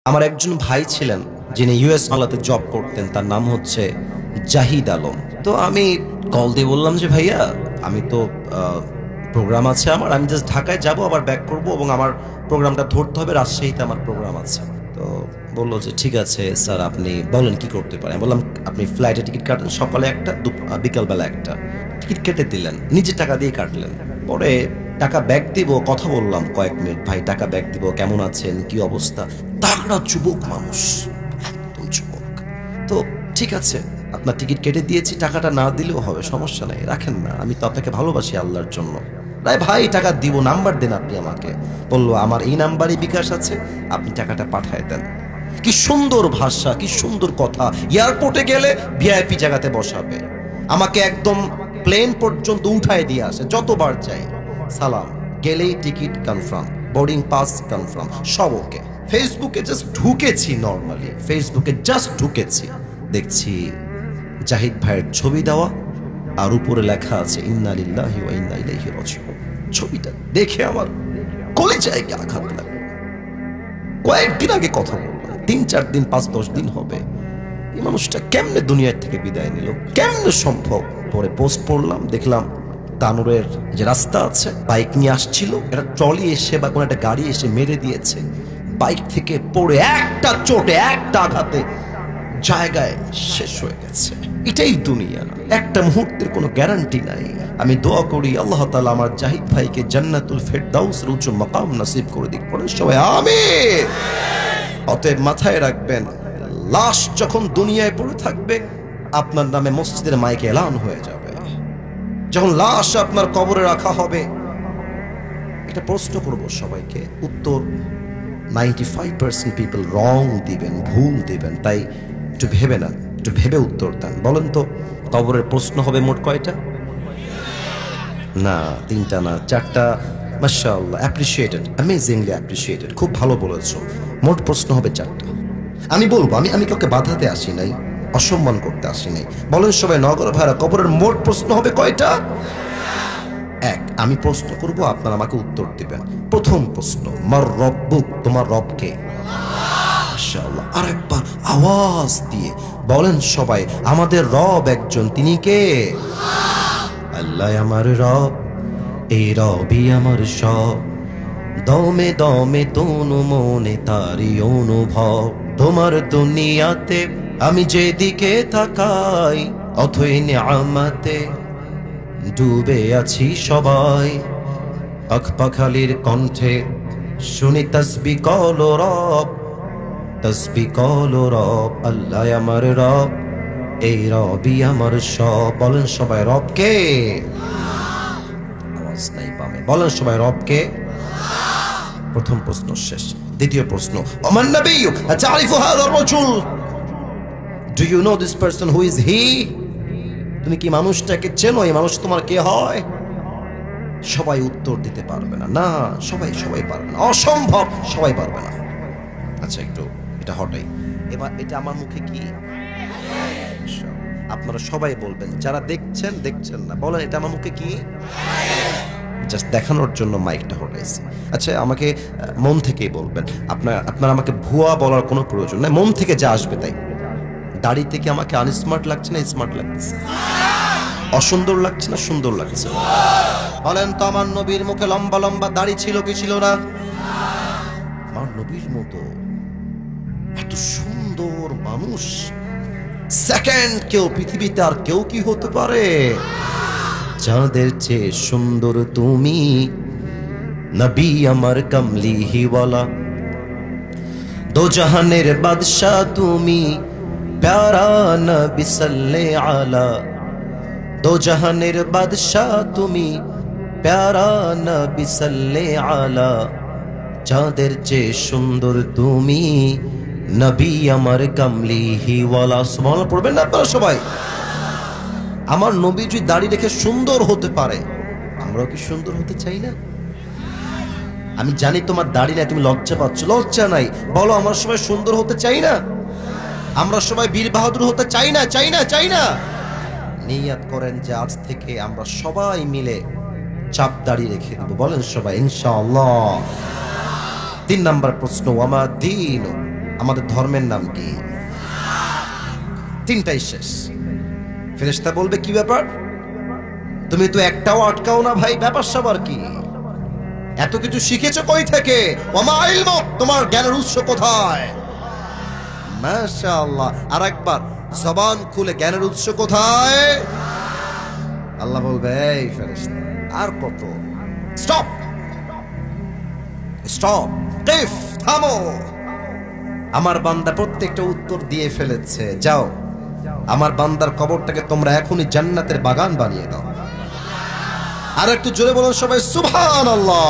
আমার একজন ভাই ছিলেন যিনি ইউএস বাংলাতে জব করতেন, তার নাম হচ্ছে জাহিদ আলম। তো আমি কল দিয়ে বললাম যে ভাইয়া আমি তো প্রোগ্রাম আছে আমার, আমি জাস্ট ঢাকায় যাব আবার ব্যাক করব এবং আমার প্রোগ্রামটা ধরতে হবে, রাজশাহীতে আমার প্রোগ্রাম আছে। তো বললো যে ঠিক আছে স্যার, আপনি বলেন কি করতে পারেন। বললাম আপনি ফ্লাইটে টিকিট কাটেন, সকালে একটা, বিকালবেলা একটা। টিকিট কেটে দিলেন, নিজে টাকা দিয়ে কাটলেন। পরে টাকা ব্যাক দিব, কথা বললাম কয়েক মিনিট, ভাই টাকা ব্যাক দিব, কেমন আছেন, কি অবস্থা। তাগড়া যুবক মানুষ, একদম যুবক। তো ঠিক আছে, আপনার টিকিট কেটে দিয়েছি, টাকাটা না দিলেও হবে, সমস্যা নাই, রাখেন না, আমি তো আপনাকে ভালোবাসি আল্লাহর জন্য। ভাই টাকা দিব, নাম্বার দেন আপনি আমাকে। বললো আমার এই নাম্বারে বিকাশ আছে, আপনি টাকাটা পাঠায় দেন। কি সুন্দর ভাষা, কি সুন্দর কথা। এয়ারপোর্টে গেলে ভিআইপি জায়গাতে বসাবে, আমাকে একদম প্লেন পর্যন্ত উঠায় দিয়ে আসে যতবার চাই। সালাম, গেলেই ticket confirm, boarding pass confirm, সব ওকে। ফেসবুকে জাস্ট ঢুকেছি, নর্মালি ফেসবুকে জাস্ট ঢুকেছি, দেখছি জাহিদ ভাইয়ের ছবি দেওয়া, আর উপরে লেখা আছে ইন্না লিল্লাহি ওয়া ইন্না ইলাইহি রাজিউন। ছবিটা দেখে আমার কলিজায় আঘাত লাগে। কয়েকদিন আগে কথা বললাম, 3-4 দিন, 5-10 দিন হবে। এই মানুষটা কেমনে দুনিয়ার থেকে বিদায় নিল, কেমনে সম্ভব? পরে পোস্ট পড়লাম, দেখলাম তানোরের যে রাস্তা আছে, বাইক নিয়ে আসছিল, একটা ট্রলি এসে বা কোনো একটা গাড়ি এসে মেরে দিয়েছে। বাইক থেকে পড়ে একটা চোটে, একটা আঘাতে জায়গায় শেষ হয়ে গেছে। এটাই দুনিয়া, একটা মুহূর্তের কোনো গ্যারান্টি নাই। আমি দোয়া করি আল্লাহ তাআলা আমার জাহিদ ভাইকে জান্নাতুল ফেরদাউসের উচ্চ মাকাম নসিব করে দিক। পড়েন সবাই আমিন। অতএব মাথায় রাখবেন, লাশ যখন দুনিয়ায় পড়ে থাকবে, আপনার নামে মসজিদের মাইকে এলান হয়ে যাবে। যখন লাশ আপনার কবরে রাখা হবে, একটা প্রশ্ন করব সবাইকে, উত্তর 95% পিপল রং দিবেন, ভুল দিবেন। তাই একটু ভেবে নেন, একটু ভেবে উত্তর দেন। বলেন তো কবরের প্রশ্ন হবে মোট কয়টা? না 3টা না 4টা। মাশাআল্লাহ, অ্যাপ্রিশিয়েটেড, অ্যামেজিংলি অ্যাপ্রিশিয়েটেড, খুব ভালো বলেছো। মোট প্রশ্ন হবে 4টা। আমি বলবো, আমি কাউকে বাধাতে আসি নাই, অসম্মান করতে আসি নাই। বলেন সবাই, নগর ভাড়া কবরের মোট প্রশ্ন হবে কয়টা? 1। আমি প্রশ্ন করব, আপনারা আমাকে উত্তর দিবেন। প্রথম প্রশ্ন, মার রব্বুক, তোমার রব কে? মাশাআল্লাহ, আরেকবার আওয়াজ দিয়ে বলেন সবাই, আমাদের রব একজন, তিনি কে? আল্লাহ আমার রব, এই রবই আমার সব। দমে দমে তনু মনে তারি অনুভব। তোমার দুনিয়াতে আমি যেদিকে তাকাই, অথই নিয়ামতে ডুবে আছি সবাই। পাখপাখালির কণ্ঠে শুনি তাসবিহ কলো রব, তাসবিহ কলো রব। আল্লাহ আমার রব, এই রবই আমার সব। বলেন সবাই, রব কে? আওয়াজ নাই পামে, বলেন সবাই, রব কে? প্রথম প্রশ্ন শেষ। দ্বিতীয় প্রশ্ন, ওমান নবিয়্যু আতারিফু হাযা আর-রাজুল, do you know this person, who is he? তুমি কি মানুষটাকে চেনো? এই মানুষ তোমার কে হয়? সবাই উত্তর দিতে পারবে না। না, সবাই পারবে না, অসম্ভব, সবাই পারবে না। আচ্ছা, একটু এটা হটাই। এবার এটা আমার মুখে কি? আপনারা সবাই বলবেন, যারা দেখছেন না, বলেন এটা আমার মুখে কি? জাস্ট দেখানোর জন্য মাইকটা হটাইছি। আচ্ছা, আমাকে মন থেকেই বলবেন। আপনারা আমাকে ভুয়া বলার কোনো প্রয়োজন নেই, মন থেকে যা আসবে তাই। দাড়ি থেকে আমাকে আনস্মার্ট লাগছে না স্মার্ট লাগছে? অসুন্দর লাগছে না সুন্দর লাগছে? বলেন তো, আমার নবীর মুখে লম্বা লম্বা দাড়ি ছিল কি ছিল না? আমার নবীর মতো এত সুন্দর মানুষ সেকেন্ড কেউ পৃথিবীতে আর কেউ কি হতে পারে? যাদের চেয়ে সুন্দর তুমি, নবী আমার কামলিহিওয়ালা। দো জাহানের বাদশা তুমি, প্যারা নবী সাল্লে আলা। দো জাহানের বাদশা তুমি, প্যারা নবী সাল্লে আলা। যাদের চেয়ে সুন্দর তুমি, নবী আমার কামলিহিওয়ালা। সুবহানাল্লাহ পড়বেন না আপনারা সবাই? আমার নবী যদি দাড়ি রেখে সুন্দর হতে পারে, আমরাও কি সুন্দর হতে চাই না? আমি জানি তোমার দাড়ি নাই, তুমি লজ্জা পাচ্ছ, লজ্জা নাই। বলো, আমরা সবাই সুন্দর হতে চাই না? আমরা সবাই বীর বাহাদুর হতে চাই না? চাই না? নিয়ত করেন যে আজ থেকে আমরা সবাই মিলে চাপ দাড়ি রেখে দেব। বলেন সবাই ইনশাআল্লাহ। 3 নাম্বার প্রশ্ন, ওয়ামা দ্বীন, আমাদের ধর্মের নাম কি? তিনটাই শেষ। ফেরেশতা বলবে কি ব্যাপার, তুমি তো একটাও আটকাও না ভাই, ব্যাপার স্যাপার কি? এত কিছু শিখেছো কই থেকে? ওমা ইলমুক, তোমার জ্ঞানের উৎস কোথায়? মাশাআল্লাহ। আর একবার জবান খুলে জ্ঞানের উৎস কোথায়? আল্লাহ বলবে এই ফেরেশতা আর কত, স্টপ স্টপ, কিফ, থামো। আমার বান্দা প্রত্যেকটা উত্তর দিয়ে ফেলেছে, যাও আমার বান্দার কবরটাকে তোমরা এখনই জান্নাতের বাগান বানিয়ে দাও। আর একটু জোরে বলুন সবাই সুবহানাল্লাহ।